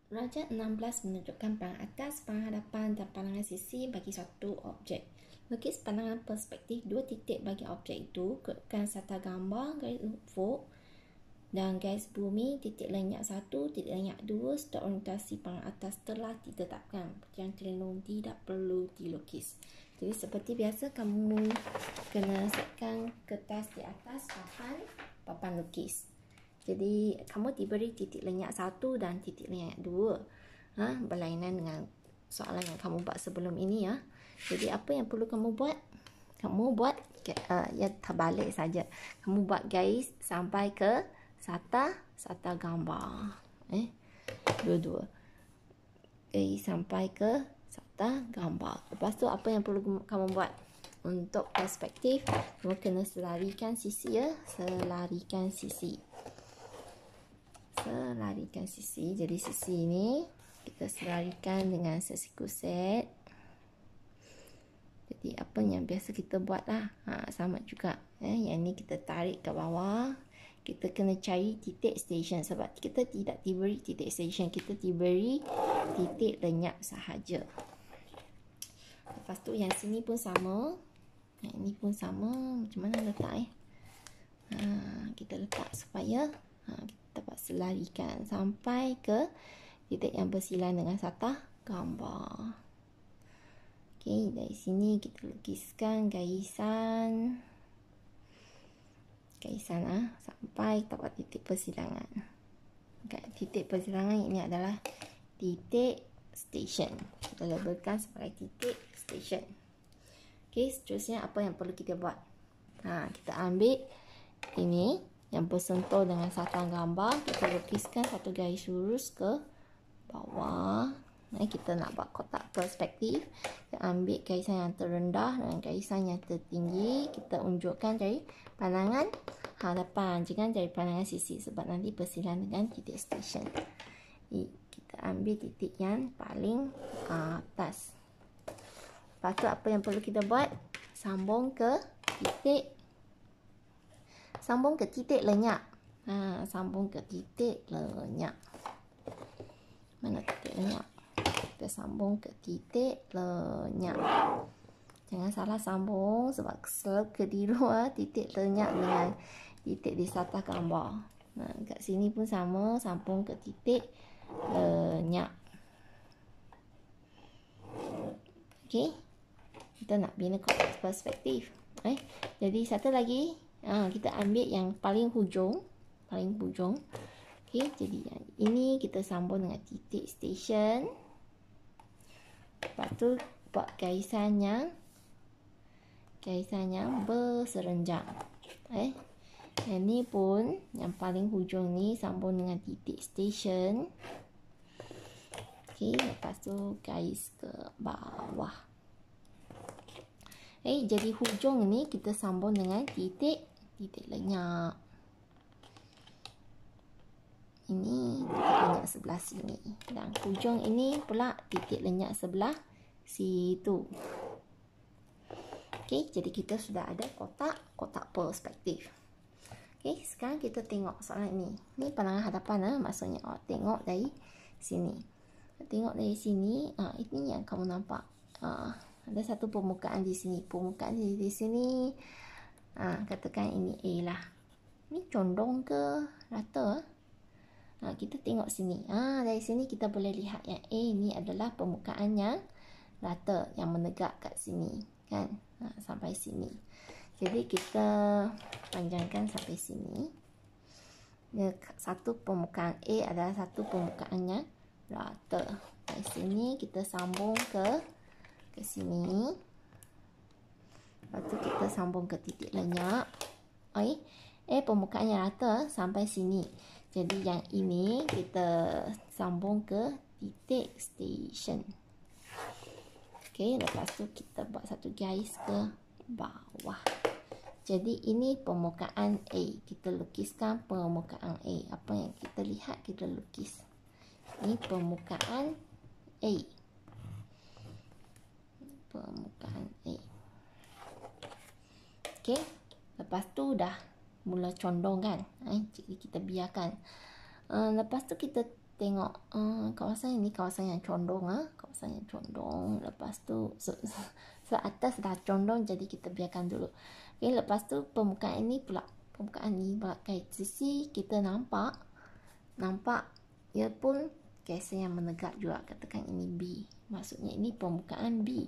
Rajah 16 menunjukkan pandangan atas, pandangan hadapan dan pandangan sisi bagi suatu objek. Lukis pandangan perspektif dua titik bagi objek itu. Kedudukan serta gambar garis ufuk dan garis bumi titik lenyap 1, titik lenyap 2 serta orientasi pandangan atas telah ditetapkan. Yang telunjuk tidak perlu dilukis. Jadi seperti biasa kamu kena setkan kertas di atas papan lukis. Jadi kamu diberi titik lenyap 1 dan titik lenyap 2. Berlainan dengan soalan yang kamu buat sebelum ini ya. Jadi apa yang perlu kamu buat? Kamu buat ya terbalik saja. Kamu buat garis sampai ke sata gambar. Dua-dua. Garis sampai ke sata gambar. Lepas tu apa yang perlu kamu buat? Untuk perspektif, kamu kena selarikan sisi ya. Selarikan sisi. Jadi sisi ini kita selarikan dengan sesiku set. Jadi apa yang biasa kita buat lah, sama juga. Yang ni kita tarik ke bawah. Kita kena cari titik station sebab kita tidak diberi titik station, kita diberi titik lenyap sahaja. Lepas tu yang sini pun sama. Yang ini pun sama. Macam mana letak kita letak supaya kita dapat selarikan sampai ke titik yang bersila dengan sata gambar. Okey, dari sini kita lukiskan garisan sampai dapat titik persilangan. Titik persilangan ini adalah titik station. Kita labelkan sebagai titik station. Okey, seterusnya apa yang perlu kita buat? Kita ambil ini yang bersentuh dengan sata gambar, kita lukiskan satu garis lurus ke bawah. Kita nak buat kotak perspektif, kita ambil garisan yang terendah dan garisan yang tertinggi, kita unjukkan dari pandangan hadapan, jangan dari pandangan sisi sebab nanti persilangan dengan titik station. Kita ambil titik yang paling atas. Lepas tu apa yang perlu kita buat? Sambung ke titik lenyap. Sambung ke titik lenyap. Mana titik lenyap? Kita sambung ke titik lenyap. Jangan salah sambung sebab selalu keliru titik lenyap dengan titik di sata gambar. Kat sini pun sama, sambung ke titik lenyap. Okey. Kita nak bina kotak perspektif. Jadi satu lagi, kita ambil yang paling hujung. Okey, jadi yang ini kita sambung dengan titik station. Lepas tu buat garisan yang berserenjang. Yang ni pun yang paling hujung ni sambung dengan titik station. Okey, lepas tu garis ke bawah. Jadi hujung ni kita sambung dengan titik lenyap. Ini titik lenyap sebelah sini. Dan hujung ini pula titik lenyap sebelah situ. Okey, jadi kita sudah ada kotak perspektif. Okey, sekarang kita tengok soalan ini. Ini pandangan hadapan maksudnya tengok dari sini. Tengok dari sini, ini yang kamu nampak. Ada satu permukaan di sini. Permukaan di sini, katakan ini A lah. Ini condong ke rata? Kita tengok sini. Dari sini kita boleh lihat yang A ini adalah permukaan yang rata, yang menegak kat sini, kan? Sampai sini. Jadi kita panjangkan sampai sini. Satu permukaan A adalah satu permukaan yang rata. Dari sini kita sambung ke sini. Lepas tu kita sambung ke titik lenyap. Permukaan yang rata sampai sini. Jadi yang ini kita sambung ke titik station. Okey, lepas tu kita buat satu garis ke bawah. Jadi ini permukaan A. Kita lukiskan permukaan A. Apa yang kita lihat kita lukis. Ini permukaan A. Okey, lepas tu dah mula condong kan. Jadi kita biarkan. Lepas tu kita tengok kawasan ini kawasan yang condong, kawasan yang condong. Lepas tu atas dah condong, jadi kita biarkan dulu. Okay, lepas tu permukaan ini pula, permukaan ini pakai sisi kita nampak ia pun kawasan yang menegak juga. Katakan ini B, maksudnya ini permukaan B,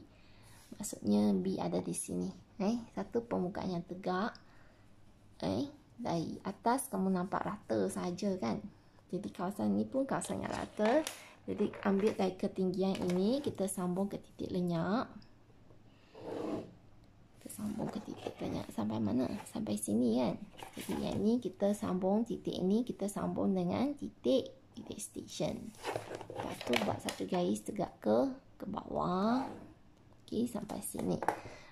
maksudnya B ada di sini. Satu permukaan yang tegak. Dari atas kamu nampak rata saja kan. Jadi kawasan ini pun kawasan yang rata. Jadi ambil dari ketinggian ini, kita sambung ke titik lenyap. Kita sambung ke titik lenyap sampai mana? Sampai sini kan. Jadi yang ini kita sambung, titik ini kita sambung dengan titik station. Lepas tu buat satu garis tegak ke bawah. Okey, sampai sini.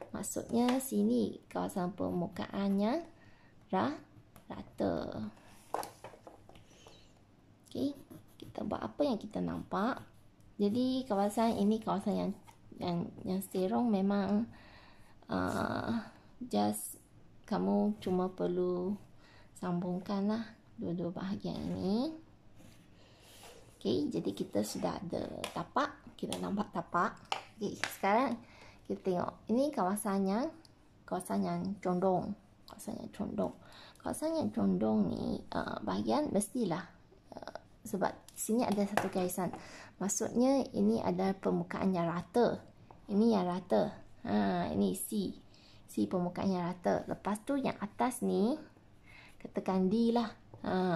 Maksudnya sini kawasan permukaannya rata. Okey, kita buat apa yang kita nampak. Jadi kawasan ini kawasan yang serong memang just kamu cuma perlu sambungkanlah dua-dua bahagian ini. Okey, jadi kita sudah ada tapak, kita nampak tapak. Okey, sekarang kita tengok ini kawasan yang condong. Kawasan yang condong ni bahagian mestilah sebab sini ada satu garisan. Maksudnya ini ada permukaan yang rata. Ini yang rata. Ini C permukaan yang rata. Lepas tu yang atas ni katakan D lah.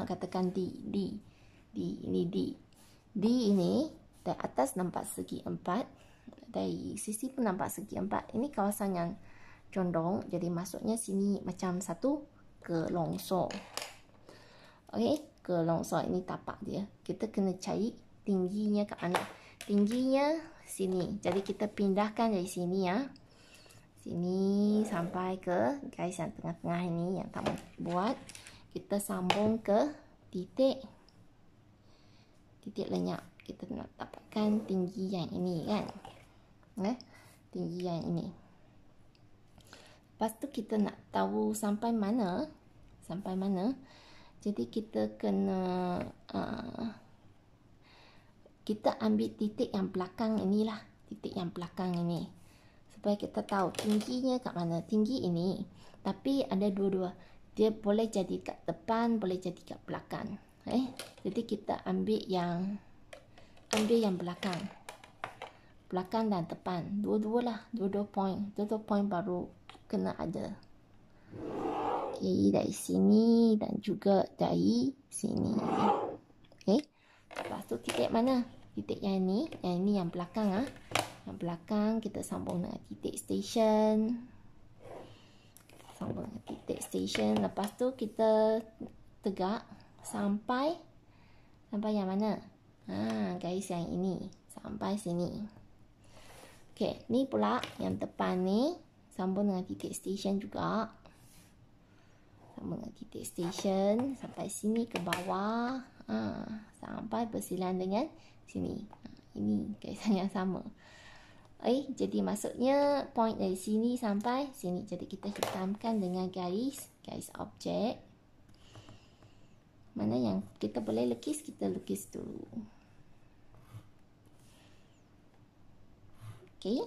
Katakan D. Ini D. D ini dari atas nampak segi 4. Dari sisi pun nampak segi 4. Ini kawasan yang condong. Jadi maksudnya sini macam satu kelongsor. Okey, kelongsor ini tapak dia. Kita kena cari tingginya kat mana. Tingginya sini. Jadi kita pindahkan dari sini Sini sampai ke garis yang tengah-tengah ini yang tak buat. Kita sambung ke titik lenyap. Kita nak dapatkan tinggi yang ini kan. Tinggi yang ini. Lepas tu kita nak tahu sampai mana. Jadi kita kena kita ambil titik yang belakang inilah. Titik yang belakang ini. Supaya kita tahu tingginya kat mana. Tinggi ini. Tapi ada dua-dua. Dia boleh jadi kat depan, boleh jadi kat belakang. Jadi kita ambil yang belakang. Belakang dan depan. Dua-dua lah. Dua-dua point. Dua-dua point baru kena ada. Okey, dari sini dan juga dari sini. Okey. Lepas tu titik mana? Titik yang ini. Yang ini yang belakang. Yang belakang kita sambung dengan titik station. Lepas tu kita tegak sampai yang mana? Garis yang ini. Sampai sini. Okey, ni pula yang depan ni sambung dengan titik station juga. Sambung dengan titik station sampai sini ke bawah. Sampai bersilang dengan sini. Ini garisan yang sama. Jadi maksudnya point dari sini sampai sini. Jadi kita hitamkan dengan garis objek. Mana yang kita boleh lukis, kita lukis dulu. Okey.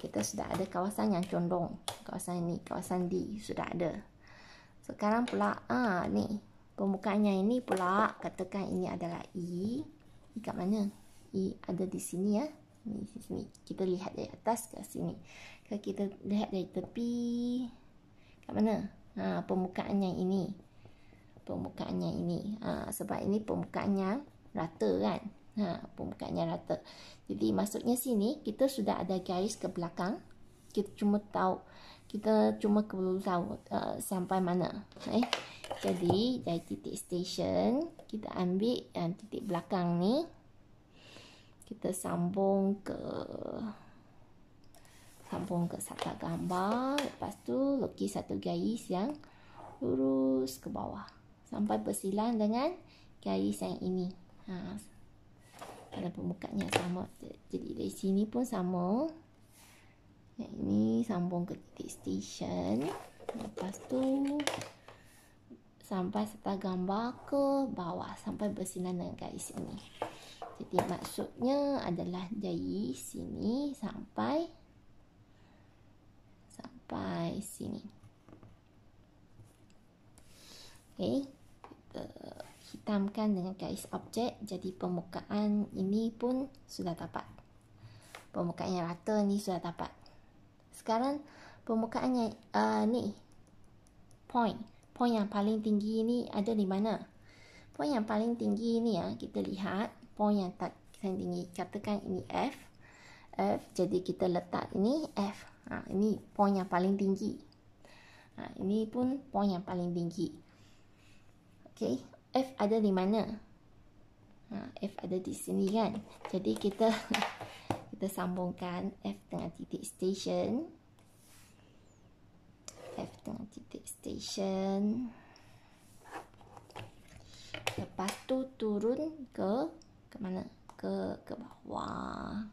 Kita sudah ada kawasan yang condong. Kawasan ini, kawasan D sudah ada. Sekarang pula ni permukaannya ini pula, katakan ini adalah E. Ini kat mana? E ada di sini ya. Di sini. Kita lihat dari atas ke sini. Kalau kita lihat dari tepi, kat mana? Permukaannya ini. Permukaannya ini. Sebab ini permukaannya rata kan? Permukaannya rata. Jadi maksudnya sini kita sudah ada garis ke belakang. Kita cuma perlu tahu sampai mana. Jadi dari titik station kita ambil yang titik belakang ni. Kita sambung ke sata gambar. Lepas tu lukis satu garis yang lurus ke bawah sampai bersilang dengan garis yang ini. Pada permukaannya sama. Jadi dari sini pun sama. Yang ini sambung ke titik station. Lepas tu sampai serta gambar ke bawah sampai bersinan dengan garis ini. Jadi maksudnya adalah dari sini sampai sini. Okey, kita hitamkan dengan garis objek. Jadi permukaan ini pun sudah dapat. Permukaan yang rata ni sudah dapat. Sekarang permukaan yang ni point yang paling tinggi ni ada di mana? Point yang paling tinggi ni kita lihat point yang paling tinggi, katakan ini F. Jadi kita letak ini F. Ini point yang paling tinggi. Ini pun point yang paling tinggi. Okey, F ada di mana? F ada di sini kan. Jadi kita sambungkan F dengan titik station. F dengan titik station. Lepas tu turun ke mana? Ke bawah.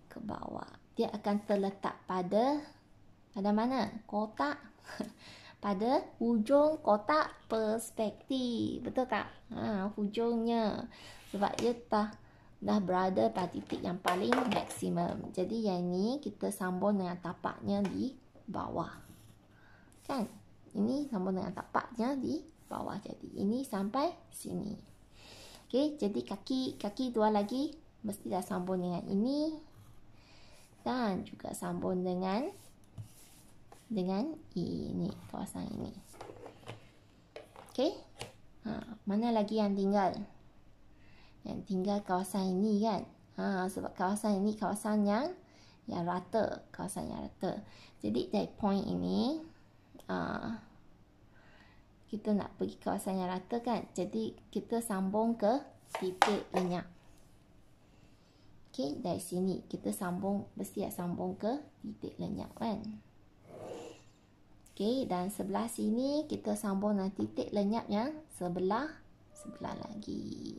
Ke bawah. Dia akan terletak pada mana? Kotak. Pada hujung kotak perspektif. Betul tak? Hujungnya. Sebab dia dah berada pada titik yang paling maksimum. Jadi yang ni kita sambung dengan tapaknya di bawah. Kan? Ini sambung dengan tapaknya di bawah. Jadi ini sampai sini. Okey, jadi kaki dua lagi mesti dah sambung dengan ini. Dan juga sambung dengan ini, kawasan ini. Okey. Mana lagi yang tinggal? Yang tinggal kawasan ini kan. Sebab kawasan ini kawasan yang rata, kawasan yang rata. Jadi dari point ini kita nak pergi kawasan yang rata kan. Jadi kita sambung ke titik lenyap. Okey, dari sini kita mesti sambung ke titik lenyap kan. Okey, dan sebelah sini kita sambung dengan titik lenyap yang sebelah lagi.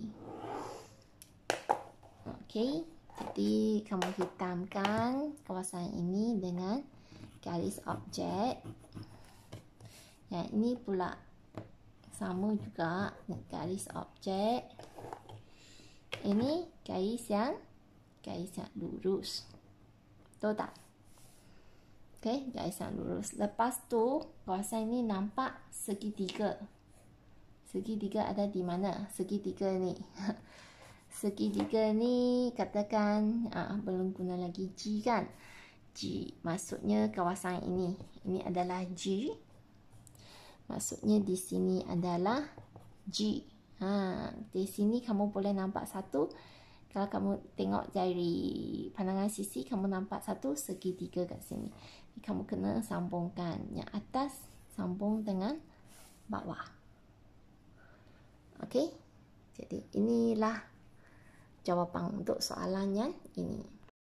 Okey, jadi kamu hitamkan kawasan ini dengan garis objek. Yang ini pula sama juga dengan garis objek. Ini garis yang lurus. Betul tak? Okey, garis yang lurus. Lepas tu kawasan ini nampak segitiga. Segitiga ada di mana? Segitiga ni. Segitiga ni katakan belum guna lagi G kan. G maksudnya kawasan ini. Ini adalah G. Maksudnya di sini adalah G. Di sini kamu boleh nampak satu. Kalau kamu tengok dari pandangan sisi, kamu nampak satu segitiga kat sini. Kamu kena sambungkan. Yang atas sambung dengan bawah. Okey. Jadi inilah jawapan untuk soalan yang ini.